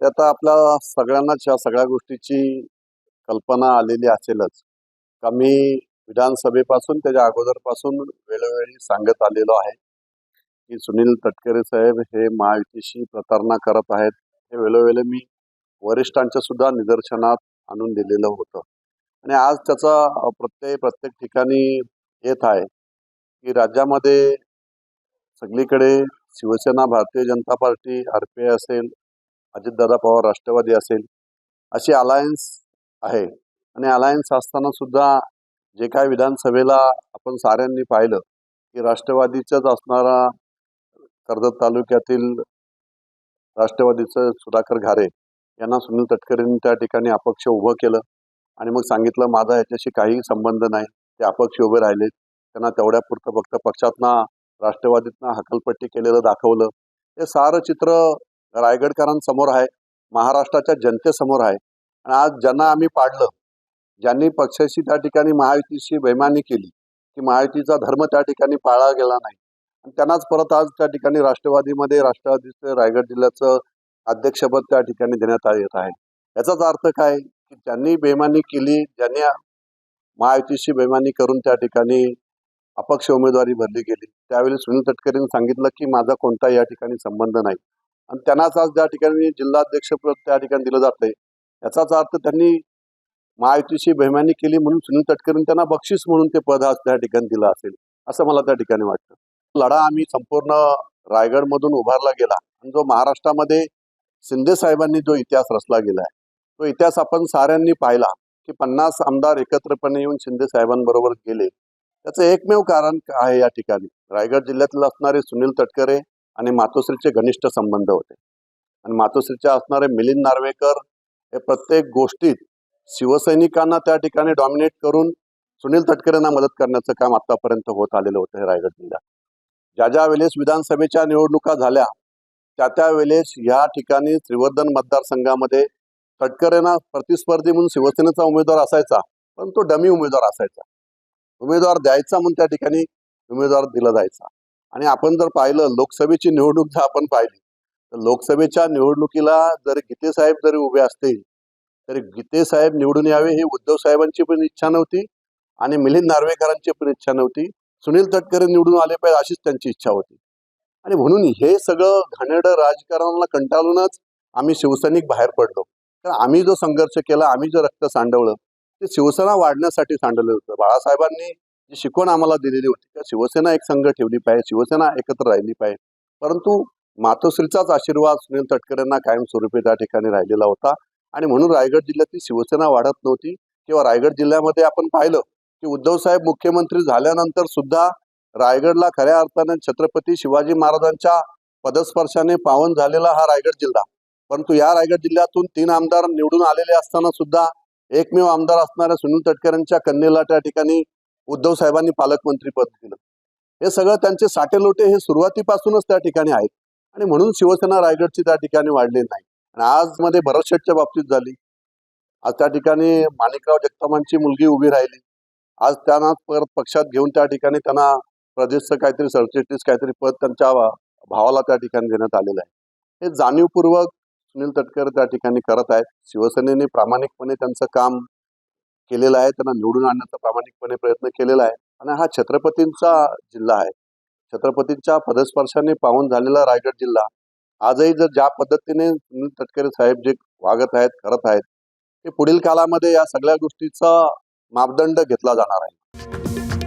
ते आता आपल्या सगळ्यांनाच या सगळ्या गोष्टीची कल्पना आलेली असेलच का मी विधानसभेपासून त्याच्या अगोदरपासून वेळोवेळी सांगत आलेलो आहे की सुनील तटकरे साहेब हे महायुतीशी प्रतारणा करत आहेत. हे वेळोवेळी मी वरिष्ठांच्या सुद्धा निदर्शनात आणून दिलेलं होतं आणि आज त्याचा प्रत्येक ठिकाणी येत आहे की राज्यामध्ये सगळीकडे शिवसेना, भारतीय जनता पार्टी, RPI असेल, अजितदादा पवार राष्ट्रवादी असेल, अशी अलायन्स आहे. आणि अलायन्स असताना सुद्धा जे काय विधानसभेला आपण साऱ्यांनी पाहिलं की राष्ट्रवादीचाच असणारा कर्जत तालुक्यातील राष्ट्रवादीचं सुधाकर घारे यांना सुनील तटकरेंनी त्या ठिकाणी अपक्ष उभं केलं आणि मग सांगितलं माझा याच्याशी काही संबंध नाही. ते अपक्ष उभे राहिले. त्यांना तेवढ्यापुरतं फक्त पक्षातनं राष्ट्रवादीतनं हकलपट्टी केलेलं दाखवलं. हे सारं चित्र रायगडकरांसमोर आहे, महाराष्ट्राच्या जनतेसमोर आहे. आणि आज ज्यांना आम्ही पाडलं, ज्यांनी पक्षाशी त्या ठिकाणी महायुतीशी बेईमानी केली, की महायुतीचा धर्म त्या ठिकाणी पाळला गेला नाही, आणि त्यांनाच परत आज त्या ठिकाणी राष्ट्रवादीचं रायगड जिल्ह्याचं अध्यक्षपद त्या ठिकाणी देण्यात येत आहे. याचाच अर्थ काय की ज्यांनी बेईमानी केली, ज्यांनी महायुतीशी बेईमानी करून त्या ठिकाणी अपक्ष उमेदवारी भरली गेली, त्यावेळी सुनील तटकरेंनी सांगितलं की माझा कोणताही या ठिकाणी संबंध नाही आणि त्यांनाच आज त्या ठिकाणी जिल्हाध्यक्षपद त्या ठिकाणी दिलं जातंय. याचाच अर्थ त्यांनी महायुतीशी बेईमानी केली म्हणून सुनील तटकरेंनी त्यांना बक्षीस म्हणून ते पद आज त्या ठिकाणी दिलं असेल असं मला त्या ठिकाणी वाटतं. लढा आम्ही संपूर्ण रायगडमधून उभारला गेला आणि जो महाराष्ट्रामध्ये शिंदे साहेबांनी जो इतिहास रचला गेला आहे तो इतिहास आपण साऱ्यांनी पाहिला की 50 आमदार एकत्रपणे येऊन शिंदे साहेबांबरोबर गेले. त्याचं एकमेव कारण आहे या ठिकाणी रायगड जिल्ह्यातील असणारे सुनील तटकरे आणि मातोश्रीचे घनिष्ठ संबंध होते आणि मातोश्रीचे असणारे मिलिंद नार्वेकर हे प्रत्येक गोष्टीत शिवसैनिकांना त्या ठिकाणी डॉमिनेट करून सुनील तटकरेंना मदत करण्याचं काम आतापर्यंत होत आलेलं होतं. हे रायगड जिल्ह्यात ज्या वेळेस विधानसभेच्या निवडणुका झाल्या त्या वेळेस या ठिकाणी श्रीवर्धन मतदारसंघामध्ये तटकरेंना प्रतिस्पर्धी म्हणून शिवसेनेचा उमेदवार असायचा, पण तो डमी उमेदवार असायचा. उमेदवार द्यायचा म्हणून त्या ठिकाणी उमेदवार दिला जायचा. आणि आपण जर पाहिलं लोकसभेची निवडणूक जर आपण पाहिली तर लोकसभेच्या निवडणुकीला जर गीते साहेब जरी उभे असतील तरी गीते साहेब निवडून यावे ही उद्धव साहेबांची पण इच्छा नव्हती आणि मिलिंद नार्वेकरांची पण इच्छा नव्हती. सुनील तटकरे निवडून आले पाहिजे अशीच त्यांची इच्छा होती. आणि म्हणून हे सगळं घाणेरडं राजकारणाला कंटाळूनच आम्ही शिवसैनिक बाहेर पडलो. तर आम्ही जो संघर्ष केला, आम्ही जो रक्त सांडवलं ते शिवसेना वाढण्यासाठी सांडवलं होतं. बाळासाहेबांनी जी शिकवण आम्हाला दिलेली होती की शिवसेना एक संघ ठेवली पाहिजे, शिवसेना एकत्र राहिली पाहिजे. परंतु मातोश्रीचाच आशीर्वाद सुनील तटकरेंना कायमस्वरूपी त्या ठिकाणी राहिलेला होता आणि म्हणून रायगड जिल्ह्यातील शिवसेना वाढत नव्हती. किंवा रायगड जिल्ह्यामध्ये आपण पाहिलं की उद्धव साहेब मुख्यमंत्री झाल्यानंतर सुद्धा रायगडला खऱ्या अर्थाने छत्रपती शिवाजी महाराजांच्या पदस्पर्शाने पावन झालेला हा रायगड जिल्हा. परंतु या रायगड जिल्ह्यातून 3 आमदार निवडून आलेले असताना सुद्धा एकमेव आमदार असणाऱ्या सुनील तटकरेंच्या कन्येला त्या ठिकाणी उद्धव साहेबांनी पालकमंत्री पद दिलं. हे सगळं त्यांचे साटेलोटे हे सुरुवातीपासूनच त्या ठिकाणी आहेत आणि म्हणून शिवसेना रायगडची त्या ठिकाणी वाढली नाही. आणि आज मध्ये भरत शेठच्या बाबतीत झाली. आज त्या ठिकाणी माणिकराव जगतापांची मुलगी उभी राहिली. आज त्यांना परत पक्षात घेऊन त्या ठिकाणी त्यांना प्रदेशचं काहीतरी सरचिटणीस काहीतरी पद त्यांच्या भावाला त्या ठिकाणी देण्यात आलेलं आहे. हे जाणीवपूर्वक सुनील तटकरे त्या ठिकाणी करत आहेत. शिवसेनेने प्रामाणिकपणे त्यांचं काम केलेलं आहे, त्यांना निवडून आणण्याचा प्रामाणिकपणे प्रयत्न केलेला आहे आणि हा छत्रपतींचा जिल्हा आहे. छत्रपतींच्या पदस्पर्शाने पावन झालेला रायगड जिल्हा आजही जर ज्या पद्धतीने सुनील तटकरे साहेब जे वागत आहेत, करत आहेत, ते पुढील काळामध्ये या सगळ्या गोष्टीचा मापदंड घेतला जाणार आहे.